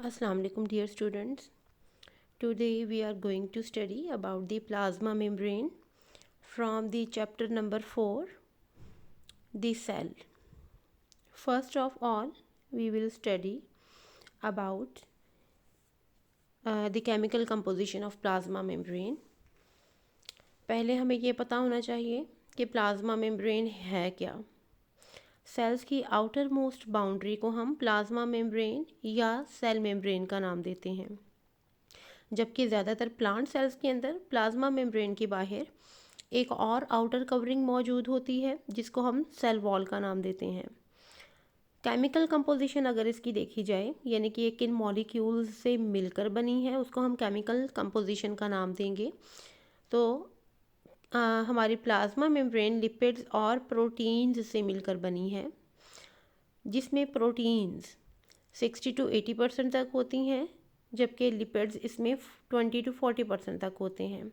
Assalamu alaikum dear students. Today we are going to study about the plasma membrane from the chapter number 4, the cell. First of all, we will study about the chemical composition of plasma membrane. पहले हमें ये पता होना चाहिए कि plasma membrane है क्या। Sales की आउटर मोस्ट बाउंड्री को हम प्लाज्मा मेम्ब्रेन या सेल मेम्ब्रेन का नाम देते हैं, जबकि ज़्यादातर प्लांट सेल्स के अंदर प्लाज्मा मेम्ब्रेन के बाहर एक और आउटर कवरिंग मौजूद होती है जिसको हम सेल वॉल का नाम देते हैं। केमिकल कंपोजिशन अगर इसकी देखी जाए, यानी कि ये किन मॉलिक्यूल्स से मिलकर बनी है, उसको हम केमिकल कंपोजिशन का नाम देंगे। तो हमारी प्लाज्मा मेम्ब्रेन लिपिड्स और प्रोटीन्स से मिलकर बनी है, जिसमें प्रोटीन्स 60 to 80% तक होती हैं, जबकि लिपिड्स इसमें 20 to 40% तक होते हैं।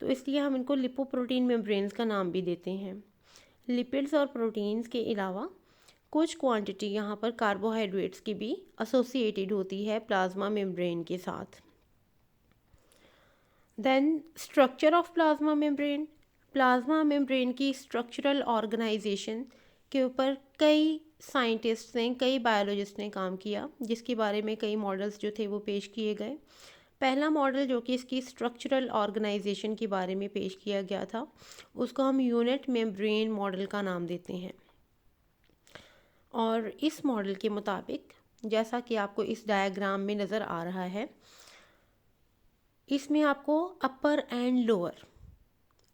तो इसलिए हम इनको लिपोप्रोटीन मेम्ब्रेन्स का नाम भी देते हैं। लिपिड्स और प्रोटीन्स के अलावा कुछ क्वांटिटी यहाँ पर कार्बोहाइड्रेट्स की भी एसोसिएटेड होती है प्लाज्मा मेम्ब्रेन के साथ। Then structure of plasma membrane. Plasma membrane की स्ट्रक्चरल ऑर्गेनाइजेशन के ऊपर कई साइंटिस्ट ने, कई बायोलॉजिस्ट ने काम किया, जिसके बारे में कई मॉडल्स जो थे वो पेश किए गए। पहला मॉडल जो कि इसकी स्ट्रक्चरल ऑर्गेनाइजेशन के बारे में पेश किया गया था, उसको हम यूनिट मेम्ब्रेन मॉडल का नाम देते हैं। और इस मॉडल के मुताबिक, जैसा कि आपको इस डायग्राम में नज़र आ रहा है, इसमें आपको अपर एंड लोअर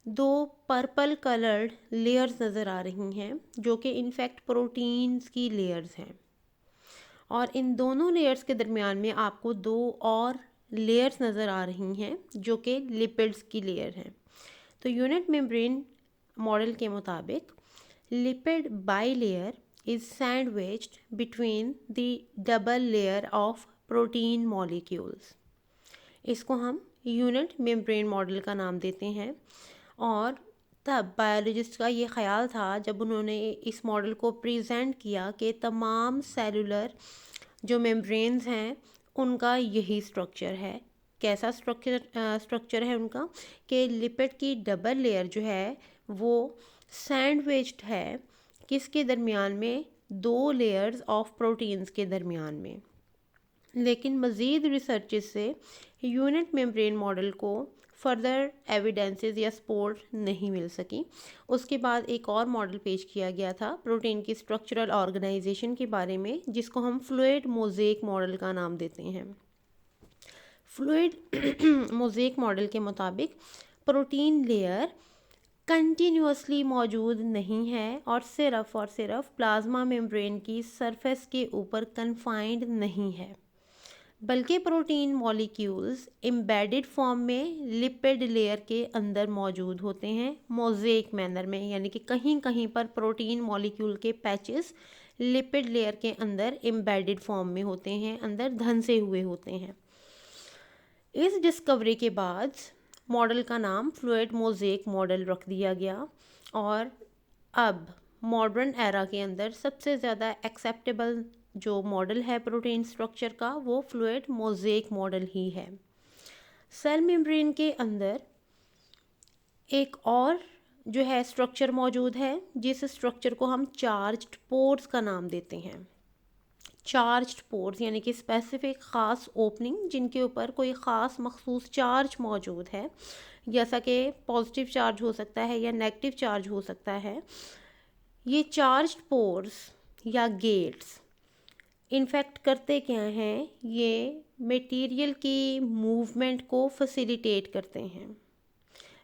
दो पर्पल कलर्ड लेयर्स नज़र आ रही हैं, जो कि इनफैक्ट प्रोटीन्स की लेयर्स हैं। और इन दोनों लेयर्स के दरमियान में आपको दो और लेयर्स नज़र आ रही हैं, जो कि लिपिड्स की लेयर हैं। तो यूनिट मेम्ब्रेन मॉडल के मुताबिक lipid by layer is sandwiched between the double layer of protein molecules. इसको हम यूनिट मेम्ब्रेन मॉडल का नाम देते हैं। और तब बायोलॉजिस्ट का ये ख्याल था, जब उन्होंने इस मॉडल को प्रेजेंट किया, कि तमाम सेलुलर जो मेम्ब्रेन्स हैं उनका यही स्ट्रक्चर है। कैसा स्ट्रक्चर है उनका, कि लिपिड की डबल लेयर जो है वो सैंडविच्ड है किसके दरमियान में, दो लेयर्स ऑफ प्रोटीन्स के दरमियान में। लेकिन मज़ीद रिसर्चेस से यूनिट मेम्ब्रेन मॉडल को फर्दर एविडेंसेस या सपोर्ट नहीं मिल सकी। उसके बाद एक और मॉडल पेश किया गया था प्रोटीन की स्ट्रक्चरल ऑर्गेनाइजेशन के बारे में, जिसको हम फ्लूइड मोज़ेक मॉडल का नाम देते हैं। फ्लूइड मोज़ेक मॉडल के मुताबिक प्रोटीन लेयर कंटिन्यूसली मौजूद नहीं है और सिर्फ प्लाज्मा मेम्ब्रेन की सरफेस के ऊपर कन्फाइंड नहीं है, बल्कि प्रोटीन मॉलिक्यूल्स एम्बेडेड फॉर्म में लिपिड लेयर के अंदर मौजूद होते हैं, मोज़ेक मैनर में, यानी कि कहीं कहीं पर प्रोटीन मॉलिक्यूल के पैचेस लिपिड लेयर के अंदर एम्बेडेड फॉर्म में होते हैं, अंदर धंसे हुए होते हैं। इस डिस्कवरी के बाद मॉडल का नाम फ्लूइड मोज़ेक मॉडल रख दिया गया। और अब मॉडर्न एरा के अंदर सबसे ज़्यादा एक्सेप्टेबल जो मॉडल है प्रोटीन स्ट्रक्चर का, वो फ्लूइड मोज़ेक मॉडल ही है। सेल मेम्ब्रेन के अंदर एक और जो है स्ट्रक्चर मौजूद है, जिस स्ट्रक्चर को हम चार्ज्ड पोर्स का नाम देते हैं। चार्ज्ड पोर्स यानी कि स्पेसिफिक ख़ास ओपनिंग, जिनके ऊपर कोई ख़ास मखसूस चार्ज मौजूद है, जैसा कि पॉजिटिव चार्ज हो सकता है या नेगेटिव चार्ज हो सकता है। ये चार्ज्ड पोर्स या गेट्स इनफैक्ट करते क्या हैं, ये मटेरियल की मूवमेंट को फैसिलिटेट करते हैं,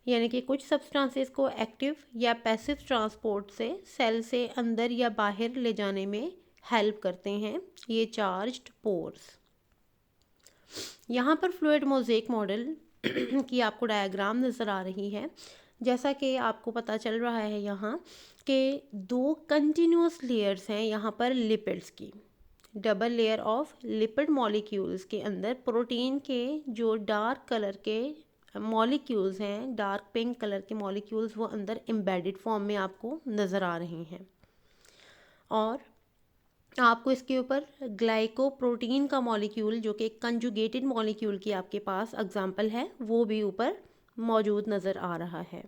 यानी कि कुछ सब्सटेंसेस को एक्टिव या पैसिव ट्रांसपोर्ट से सेल से अंदर या बाहर ले जाने में हेल्प करते हैं ये चार्ज्ड पोर्स। यहाँ पर फ्लूइड मोज़ेक मॉडल की आपको डायग्राम नज़र आ रही है। जैसा कि आपको पता चल रहा है यहाँ कि दो कंटिन्यूस लेयर्स हैं यहाँ पर लिपिड्स की। Double layer of lipid molecules के अंदर प्रोटीन के जो डार्क कलर के मॉलिक्यूल्स हैं, डार्क पिंक कलर के मॉलिक्यूल्स, वो अंदर एम्बेडेड फॉर्म में आपको नज़र आ रही हैं। और आपको इसके ऊपर ग्लाइकोप्रोटीन का मॉलिक्यूल जो कि कंजुगेटेड मॉलिक्यूल की आपके पास एग्जांपल है वो भी ऊपर मौजूद नज़र आ रहा है।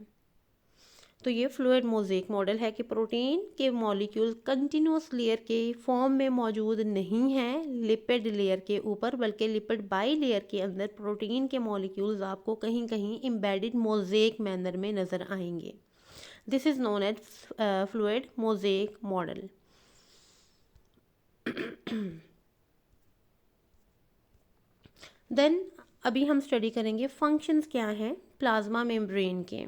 तो ये फ्लूइड मोज़ेक मॉडल है कि प्रोटीन के मॉलिक्यूल कंटिन्यूस लेयर के फॉर्म में मौजूद नहीं हैं लिपिड लेयर के ऊपर, बल्कि लिपिड बाई लेयर के अंदर प्रोटीन के मॉलिक्यूल्स आपको कहीं कहीं एम्बेडेड मोज़ेक मैनर में नज़र आएंगे। This is known as fluid mosaic model. Then अभी हम स्टडी करेंगे फंक्शंस क्या हैं प्लाज्मा मेम्ब्रेन के।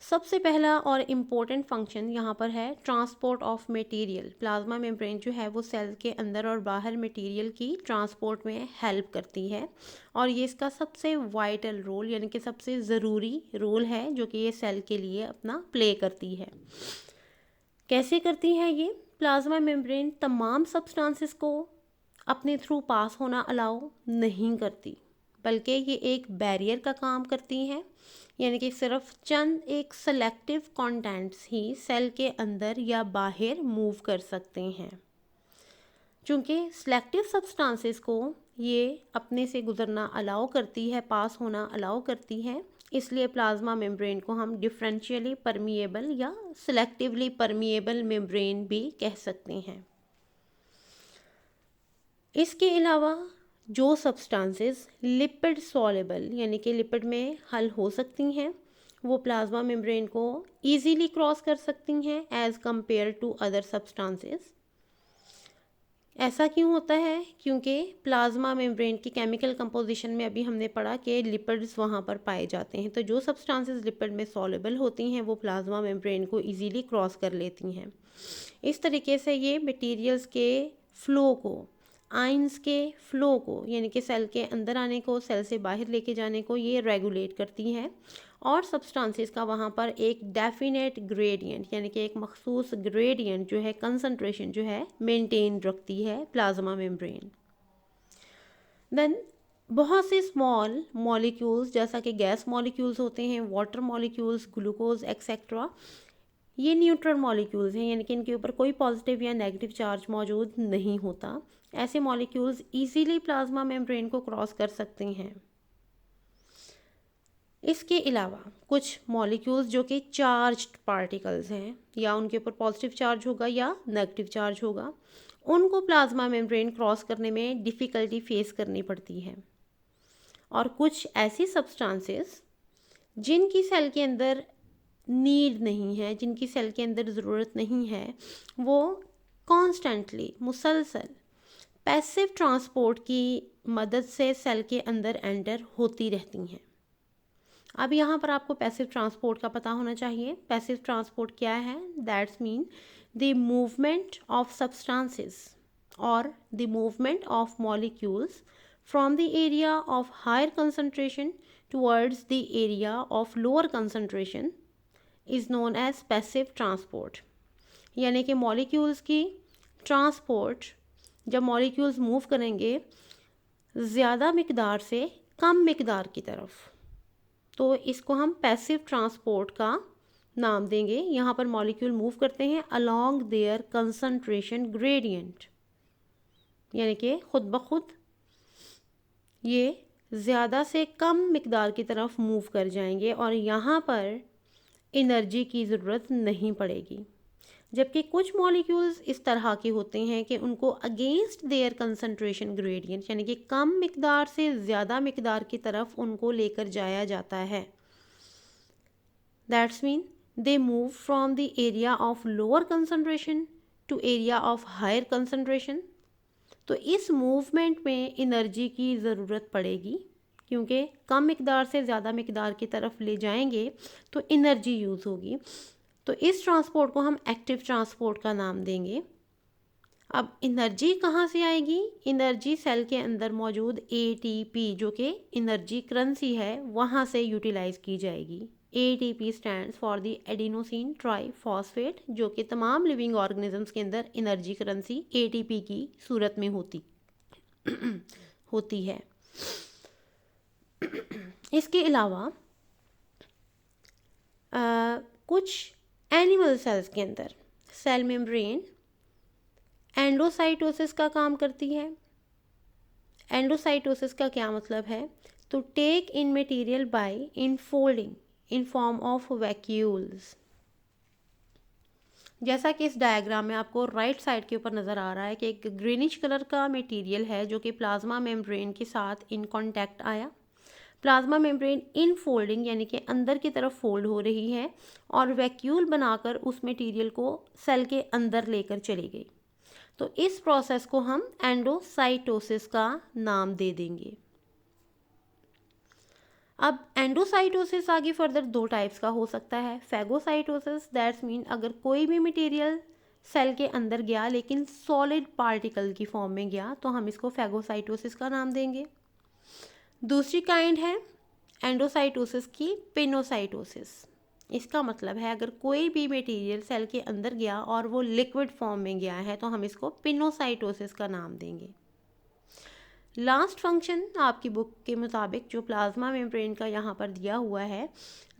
सबसे पहला और इम्पोर्टेंट फंक्शन यहाँ पर है transport of material. Plasma membrane जो है वो सेल के अंदर और बाहर मटेरियल की ट्रांसपोर्ट में हेल्प करती है, और ये इसका सबसे वाइटल रोल यानी कि सबसे ज़रूरी रोल है जो कि ये सेल के लिए अपना प्ले करती है। कैसे करती है ये? प्लाज्मा मेम्ब्रेन तमाम सब्सटेंसेस को अपने थ्रू पास होना अलाउ नहीं करती, बल्कि ये एक बैरियर का काम करती हैं, यानी कि सिर्फ चंद एक सेलेक्टिव कंटेंट्स ही सेल के अंदर या बाहर मूव कर सकते हैं। चूँकि सेलेक्टिव सब्सटेंसेस को ये अपने से गुजरना अलाउ करती है, पास होना अलाउ करती है, इसलिए प्लाज्मा मेम्ब्रेन को हम डिफरेंशियली परमिएबल या सेलेक्टिवली परमिएबल मेम्ब्रेन भी कह सकते हैं। इसके अलावा जो सब्सटेंसेस लिपिड सॉल्युबल यानी कि लिपिड में हल हो सकती हैं वो प्लाज्मा मेम्ब्रेन को इजीली क्रॉस कर सकती हैं as compare to other substances. ऐसा क्यों होता है? क्योंकि प्लाज्मा मेम्ब्रेन की केमिकल कंपोजिशन में अभी हमने पढ़ा कि लिपिड्स वहाँ पर पाए जाते हैं, तो जो सब्सटेंसेस लिपिड में सॉल्युबल होती हैं वो प्लाज्मा मेम्ब्रेन को इजीली क्रॉस कर लेती हैं। इस तरीके से ये मटेरियल्स के फ्लो को, आयंस के फ्लो को यानी कि सेल के अंदर आने को, सेल से बाहर लेके जाने को ये रेगुलेट करती हैं, और सब्सटेंसेस का वहाँ पर एक डेफिनेट ग्रेडियंट यानी कि एक मखसूस ग्रेडियंट जो है, कंसंट्रेशन जो है मेंटेन रखती है प्लाज्मा मेम्ब्रेन। देन बहुत से स्मॉल मॉलिक्यूल्स जैसा कि गैस मॉलिक्यूल्स होते हैं, वाटर मॉलिक्यूल्स, ग्लूकोज एक्सेट्रा, ये न्यूट्रल मॉलिक्यूल्स हैं यानी कि इनके ऊपर कोई पॉजिटिव या नेगेटिव चार्ज मौजूद नहीं होता। ऐसे मॉलिक्यूल्स इजीली प्लाज्मा मेम्ब्रेन को क्रॉस कर सकते हैं। इसके अलावा कुछ मॉलिक्यूल्स जो कि चार्ज्ड पार्टिकल्स हैं, या उनके ऊपर पॉजिटिव चार्ज होगा या नेगेटिव चार्ज होगा, उनको प्लाज्मा मेम्ब्रेन क्रॉस करने में डिफ़िकल्टी फेस करनी पड़ती है। और कुछ ऐसी सब्सटेंसेस जिनकी सेल के अंदर नीड नहीं है, जिनकी सेल के अंदर ज़रूरत नहीं है, वो कॉन्स्टेंटली मुसलसल पैसिव ट्रांसपोर्ट की मदद से सेल के अंदर एंटर होती रहती हैं। अब यहाँ पर आपको पैसिव ट्रांसपोर्ट का पता होना चाहिए। पैसिव ट्रांसपोर्ट क्या है? That's mean the movement of substances और the movement of molecules from the area of higher concentration towards the area of lower concentration is known as passive transport. यानी कि molecules की ट्रांसपोर्ट, जब molecules move करेंगे ज़्यादा मिकदार से कम मिकदार की तरफ, तो इसको हम पैसिव ट्रांसपोर्ट का नाम देंगे। यहाँ पर मॉलिक्यूल मूव करते हैं अलोंग देयर कंसंट्रेशन ग्रेडियंट, यानी कि खुद ब खुद ये ज़्यादा से कम मिकदार की तरफ मूव कर जाएंगे और यहाँ पर एनर्जी की ज़रूरत नहीं पड़ेगी। जबकि कुछ मॉलिक्यूल्स इस तरह के होते हैं कि उनको अगेंस्ट देयर कंसंट्रेशन ग्रेडियंट यानी कि कम मिकदार से ज़्यादा मिकदार की तरफ उनको लेकर जाया जाता है। That's mean they move from the area of lower concentration to area of higher concentration. तो इस मूवमेंट में एनर्जी की ज़रूरत पड़ेगी, क्योंकि कम मिकदार से ज़्यादा मिकदार की तरफ ले जाएंगे तो एनर्जी यूज़ होगी। तो इस ट्रांसपोर्ट को हम एक्टिव ट्रांसपोर्ट का नाम देंगे। अब एनर्जी कहाँ से आएगी? एनर्जी सेल के अंदर मौजूद एटीपी जो कि एनर्जी करेंसी है वहाँ से यूटिलाइज की जाएगी। ATP stands for the adenosine triphosphate, जो कि तमाम लिविंग ऑर्गेनिजम्स के अंदर एनर्जी करेंसी एटीपी की सूरत में होती है। इसके अलावा कुछ एनिमल सेल्स के अंदर सेल मेम्ब्रेन एंडोसाइटोसिस का काम करती है। एंडोसाइटोसिस का क्या मतलब है? तो take in material by infolding in form of vacuoles. जैसा कि इस डायग्राम में आपको राइट साइड के ऊपर नज़र आ रहा है कि एक ग्रीनिश कलर का मटेरियल है जो कि प्लाज्मा मेम्ब्रेन के साथ इन कांटेक्ट आया। प्लाज्मा मेम्ब्रेन इन फोल्डिंग यानी कि अंदर की तरफ फोल्ड हो रही है और वैक्यूल बनाकर उस मटेरियल को सेल के अंदर लेकर चली गई। तो इस प्रोसेस को हम एंडोसाइटोसिस का नाम दे देंगे। अब एंडोसाइटोसिस आगे फर्दर दो टाइप्स का हो सकता है। फैगोसाइटोसिस दैट्स मीन अगर कोई भी मटेरियल सेल के अंदर गया लेकिन सॉलिड पार्टिकल की फॉर्म में गया तो हम इसको फैगोसाइटोसिस का नाम देंगे। दूसरी काइंड है एंडोसाइटोसिस की पिनोसाइटोसिस। इसका मतलब है अगर कोई भी मटेरियल सेल के अंदर गया और वो लिक्विड फॉर्म में गया है तो हम इसको पिनोसाइटोसिस का नाम देंगे। लास्ट फंक्शन आपकी बुक के मुताबिक जो प्लाज्मा मेम्ब्रेन का यहाँ पर दिया हुआ है,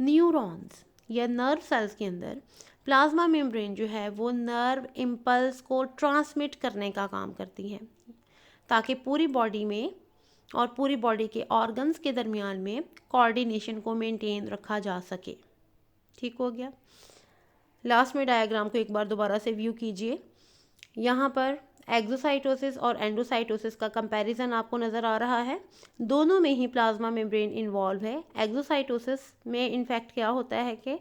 न्यूरॉन्स या नर्व सेल्स के अंदर प्लाज्मा मेम्ब्रेन जो है वो नर्व इम्पल्स को ट्रांसमिट करने का काम करती है ताकि पूरी बॉडी में और पूरी बॉडी के ऑर्गन्स के दरमियान में कोऑर्डिनेशन को मेंटेन रखा जा सके। ठीक हो गया। लास्ट में डायग्राम को एक बार दोबारा से व्यू कीजिए। यहाँ पर एक्सोसाइटोसिस और एंडोसाइटोसिस का कंपैरिजन आपको नज़र आ रहा है। दोनों में ही प्लाज्मा मेम्ब्रेन इन्वॉल्व है। एक्सोसाइटोसिस में इनफैक्ट क्या होता है कि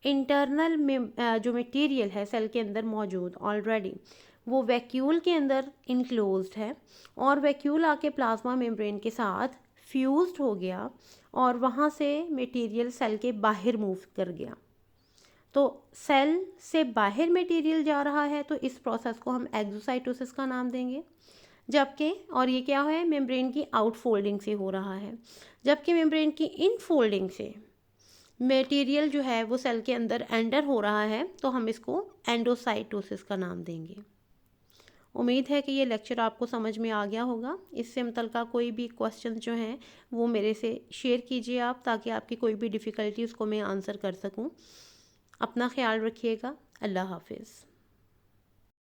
इंटरनल में जो मटेरियल है सेल के अंदर मौजूद ऑलरेडी वो वैक्यूल के अंदर इनक्लोज्ड है और वैक्यूल आके प्लाज्मा मेम्ब्रेन के साथ फ्यूज्ड हो गया और वहाँ से मटेरियल सेल के बाहर मूव कर गया। तो सेल से बाहर मटेरियल जा रहा है तो इस प्रोसेस को हम एक्सोसाइटोसिस का नाम देंगे। जबकि और ये क्या है, मेम्ब्रेन की आउटफोल्डिंग से हो रहा है, जबकि मेम्ब्रेन की इनफोल्डिंग से मटेरियल जो है वो सेल के अंदर एंटर हो रहा है तो हम इसको एंडोसाइटोसिस का नाम देंगे। उम्मीद है कि ये लेक्चर आपको समझ में आ गया होगा। इससे मुतल्लिक़ कोई भी क्वेश्चन जो हैं वो मेरे से शेयर कीजिए आप, ताकि आपकी कोई भी डिफ़िकल्टी उसको मैं आंसर कर सकूं। अपना ख्याल रखिएगा। अल्लाह हाफिज़।